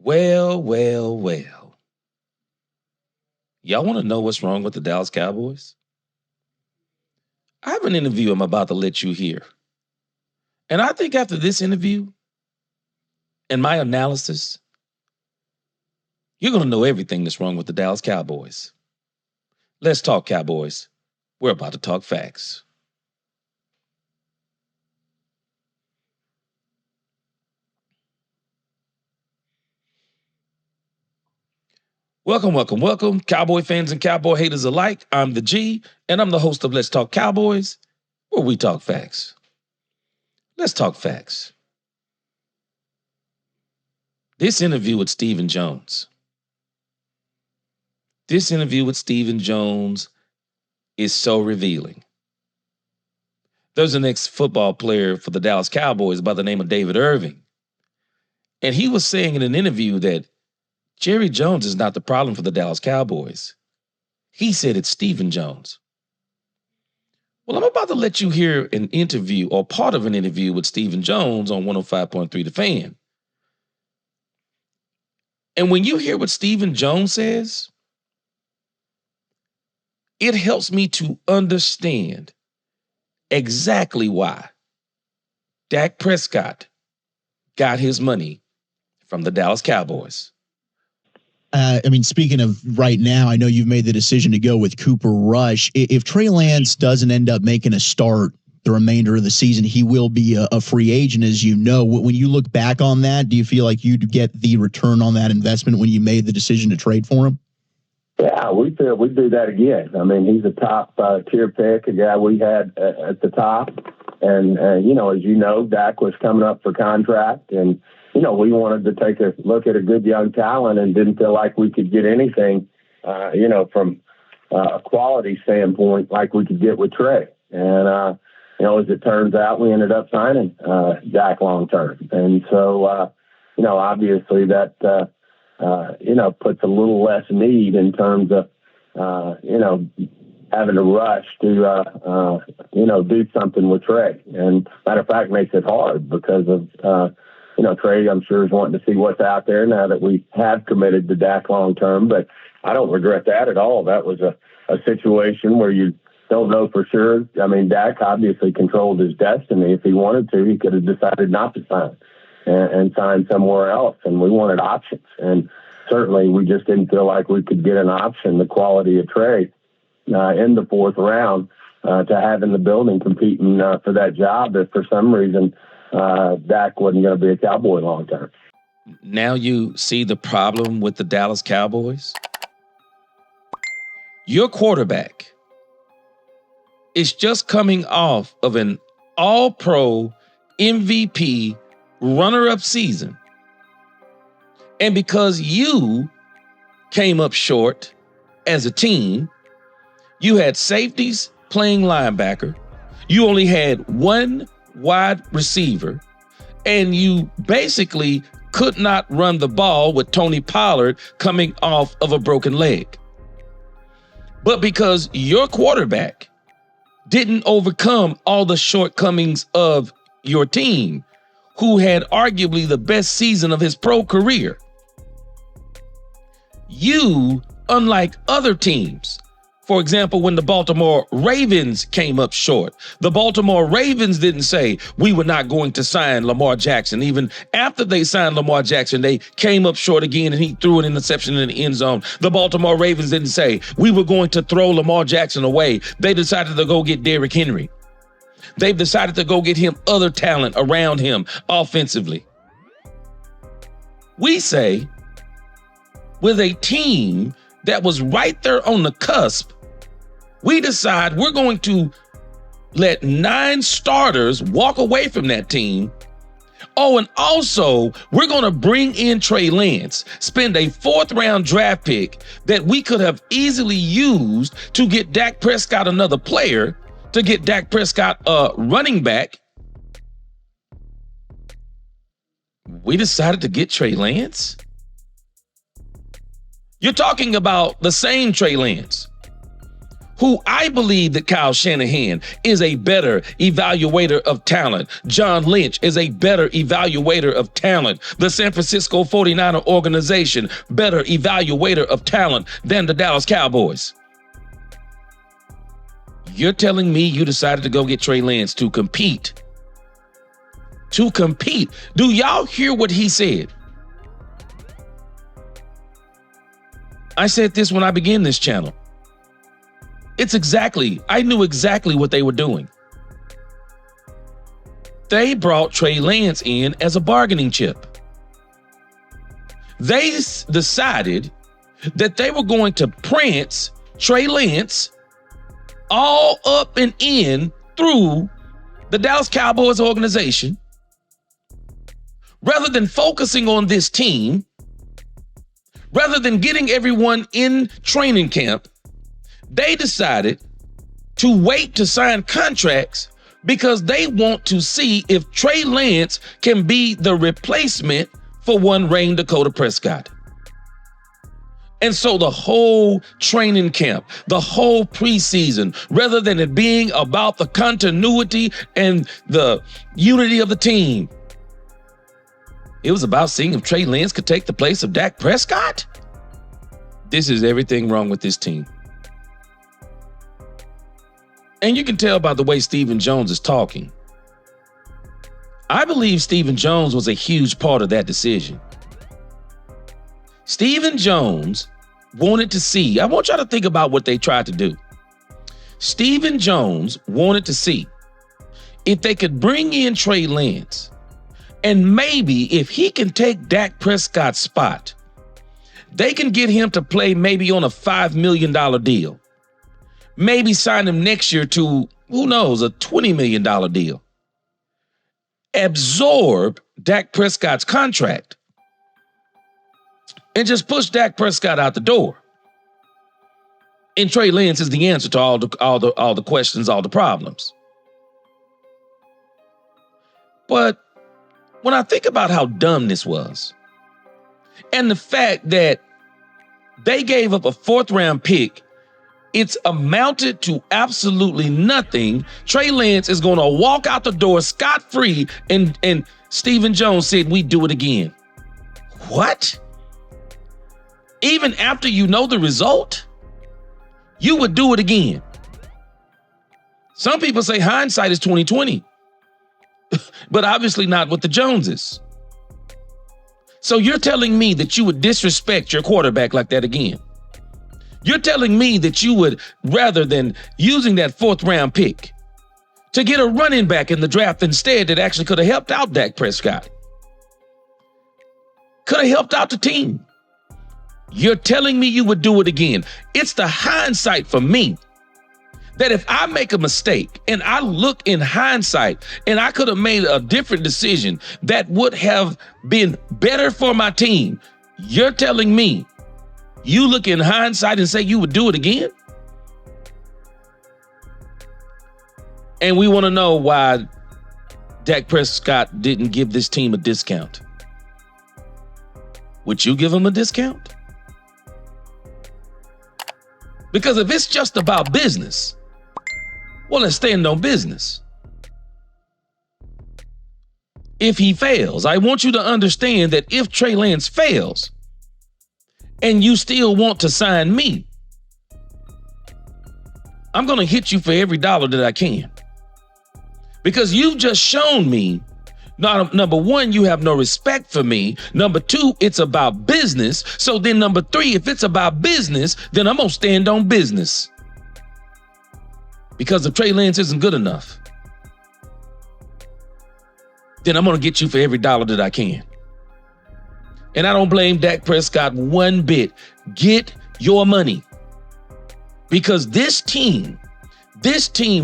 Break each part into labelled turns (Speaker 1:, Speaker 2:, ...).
Speaker 1: Well, well, well. Y'all want to know what's wrong with the Dallas Cowboys? I have an interview I'm about to let you hear. And I think after this interview and my analysis, you're going to know everything that's wrong with the Dallas Cowboys. Let's talk Cowboys. We're about to talk facts. Welcome, welcome, welcome, Cowboy fans and Cowboy haters alike. I'm the G, and I'm the host of Let's Talk Cowboys, where we talk facts. Let's talk facts. This interview with Stephen Jones. This interview with Stephen Jones is so revealing. There's an ex-football player for the Dallas Cowboys by the name of David Irving. And he was saying in an interview that Jerry Jones is not the problem for the Dallas Cowboys. He said it's Stephen Jones. Well, I'm about to let you hear an interview or part of an interview with Stephen Jones on 105.3 The Fan. And when you hear what Stephen Jones says, it helps me to understand exactly why Dak Prescott got his money from the Dallas Cowboys.
Speaker 2: Speaking of right now, I know you've made the decision to go with Cooper Rush. If Trey Lance doesn't end up making a start the remainder of the season, he will be a free agent, as you know. When you look back on that, do you feel like you'd get the return on that investment when you made the decision to trade for him?
Speaker 3: Yeah, we feel we'd do that again. I mean, he's a top tier pick, a guy we had at the top. And, as you know, Dak was coming up for contract. And, we wanted to take a look at a good young talent and didn't feel like we could get anything, from a quality standpoint like we could get with Trey. And, as it turns out, we ended up signing Dak long term. And so, obviously that, puts a little less need in terms of, having to rush to, do something with Trey. And matter of fact, makes it hard because of, Trey, I'm sure, is wanting to see what's out there now that we have committed to Dak long term. But I don't regret that at all. That was a situation where you don't know for sure. I mean, Dak obviously controlled his destiny. If he wanted to, he could have decided not to sign and sign somewhere else. And we wanted options. And certainly we just didn't feel like we could get an option, the quality of Trey, in the fourth round to have in the building competing for that job if for some reason Dak wasn't going to be a Cowboy long term.
Speaker 1: Now you see the problem with the Dallas Cowboys? Your quarterback is just coming off of an all-pro MVP runner-up season. And because you came up short as a team, you had safeties playing linebacker, you only had one wide receiver, and you basically could not run the ball with Tony Pollard coming off of a broken leg. But because your quarterback didn't overcome all the shortcomings of your team, who had arguably the best season of his pro career, you, unlike other teams, for example, when the Baltimore Ravens came up short, the Baltimore Ravens didn't say we were not going to sign Lamar Jackson. Even after they signed Lamar Jackson, they came up short again and he threw an interception in the end zone. The Baltimore Ravens didn't say we were going to throw Lamar Jackson away. They decided to go get Derrick Henry. They've decided to go get him other talent around him offensively. We say with a team that was right there on the cusp, we decide we're going to let 9 starters walk away from that team. Oh, and also we're going to bring in Trey Lance, spend a 4th round draft pick that we could have easily used to get Dak Prescott another player, to get Dak Prescott a running back. We decided to get Trey Lance. You're talking about the same Trey Lance who I believe that Kyle Shanahan is a better evaluator of talent. John Lynch is a better evaluator of talent. The San Francisco 49er organization, better evaluator of talent than the Dallas Cowboys. You're telling me you decided to go get Trey Lance to compete. To compete. Do y'all hear what he said? I said this when I began this channel. I knew exactly what they were doing. They brought Trey Lance in as a bargaining chip. They decided that they were going to prance Trey Lance all up and in through the Dallas Cowboys organization, rather than focusing on this team, rather than getting everyone in training camp. They decided to wait to sign contracts because they want to see if Trey Lance can be the replacement for one Rain Dakota Prescott. And so the whole training camp, the whole preseason, rather than it being about the continuity and the unity of the team, it was about seeing if Trey Lance could take the place of Dak Prescott. This is everything wrong with this team. And you can tell by the way Stephen Jones is talking. I believe Stephen Jones was a huge part of that decision. Stephen Jones wanted to see, I want y'all to think about what they tried to do. Stephen Jones wanted to see if they could bring in Trey Lance, and maybe if he can take Dak Prescott's spot, they can get him to play maybe on a $5 million deal. Maybe sign him next year to, who knows, a $20 million deal. Absorb Dak Prescott's contract and just push Dak Prescott out the door. And Trey Lance is the answer to all the questions, all the problems. But when I think about how dumb this was, and the fact that they gave up a 4th round pick, it's amounted to absolutely nothing. Trey Lance is going to walk out the door scot-free, and Stephen Jones said, we do it again. What? Even after you know the result, you would do it again. Some people say hindsight is 20/20, but obviously not with the Joneses. So you're telling me that you would disrespect your quarterback like that again? You're telling me that you would, rather than using that 4th round pick to get a running back in the draft instead that actually could have helped out Dak Prescott, could have helped out the team, you're telling me you would do it again? It's the hindsight for me that if I make a mistake and I look in hindsight and I could have made a different decision that would have been better for my team, you're telling me you look in hindsight and say you would do it again? And we want to know why Dak Prescott didn't give this team a discount. Would you give him a discount? Because if it's just about business, well, let's stand on business. If he fails, I want you to understand that if Trey Lance fails and you still want to sign me, I'm going to hit you for every dollar that I can. Because you've just shown me, number one, you have no respect for me. Number two, it's about business. So then number three, if it's about business, then I'm going to stand on business. Because if Trey Lance isn't good enough, then I'm going to get you for every dollar that I can. And I don't blame Dak Prescott one bit. Get your money. Because this team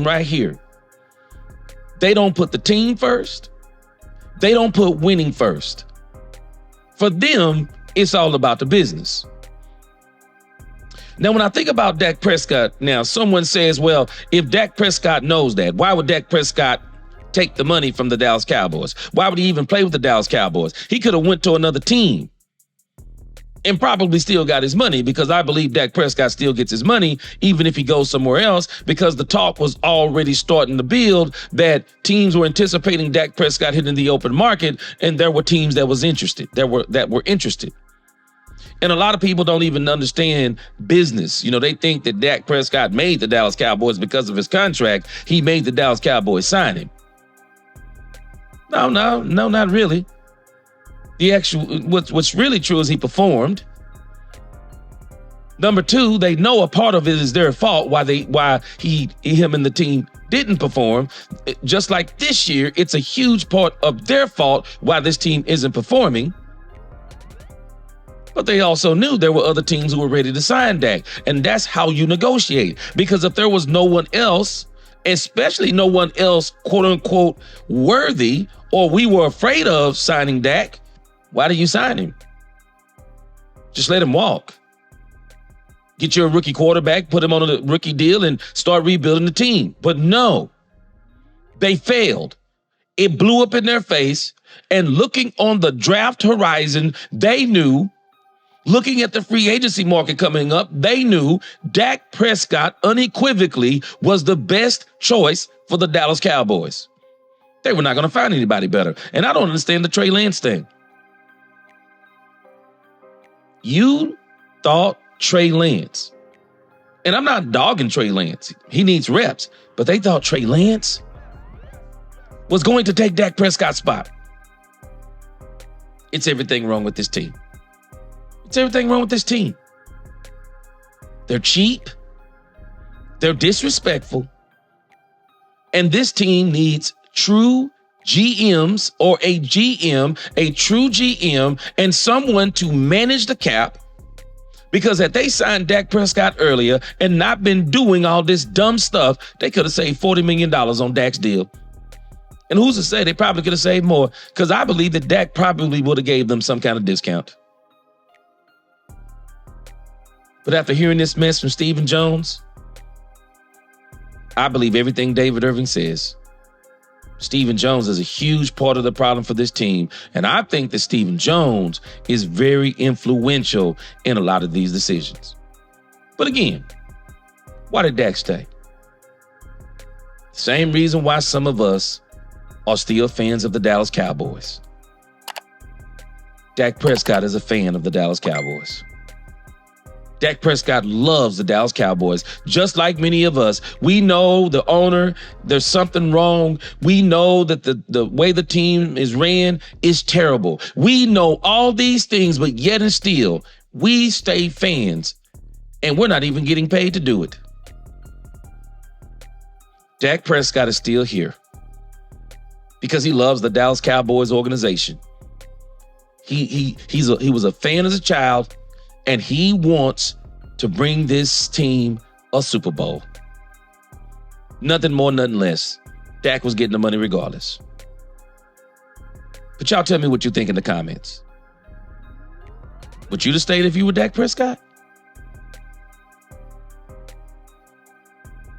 Speaker 1: right here, they don't put the team first. They don't put winning first. For them, it's all about the business. Now, when I think about Dak Prescott, now someone says, well, if Dak Prescott knows that, why would Dak Prescott take the money from the Dallas Cowboys? Why would he even play with the Dallas Cowboys? He could have went to another team. and probably still got his money, because I believe Dak Prescott still gets his money even if he goes somewhere else, because the talk was already starting to build that teams were anticipating Dak Prescott hitting the open market, and there were teams that were interested. And a lot of people don't even understand business. They think that Dak Prescott made the Dallas Cowboys because of his contract. He made the Dallas Cowboys sign him. No, not really. What's really true is he performed. Number two, they know a part of it is their fault why him and the team didn't perform. Just like this year, it's a huge part of their fault why this team isn't performing. But they also knew there were other teams who were ready to sign Dak. And that's how you negotiate. Because if there was no one else, especially no one else, quote unquote, worthy, or we were afraid of signing Dak, why do you sign him? Just let him walk. Get you a rookie quarterback, put him on a rookie deal, and start rebuilding the team. But no, they failed. It blew up in their face. And looking on the draft horizon, they knew, looking at the free agency market coming up, they knew Dak Prescott unequivocally was the best choice for the Dallas Cowboys. They were not going to find anybody better. And I don't understand the Trey Lance thing. You thought Trey Lance, and I'm not dogging Trey Lance, he needs reps, but they thought Trey Lance was going to take Dak Prescott's spot. It's everything wrong with this team. It's everything wrong with this team. They're cheap. They're disrespectful. And this team needs true GMs, or a GM, a true GM, and someone to manage the cap. Because had they signed Dak Prescott earlier and not been doing all this dumb stuff, they could have saved $40 million on Dak's deal. And who's to say they probably could have saved more? Because I believe that Dak probably would have gave them some kind of discount. But after hearing this mess from Stephen Jones, I believe everything David Irving says. Stephen Jones is a huge part of the problem for this team. And I think that Stephen Jones is very influential in a lot of these decisions. But again, why did Dak stay? Same reason why some of us are still fans of the Dallas Cowboys. Dak Prescott is a fan of the Dallas Cowboys. Dak Prescott loves the Dallas Cowboys, just like many of us. We know the owner, there's something wrong. We know that the way the team is ran is terrible. We know all these things, but yet and still, we stay fans, and we're not even getting paid to do it. Dak Prescott is still here because he loves the Dallas Cowboys organization. He was a fan as a child, and he wants to bring this team a Super Bowl. Nothing more, nothing less. Dak was getting the money regardless. But y'all tell me what you think in the comments. Would you have stayed if you were Dak Prescott?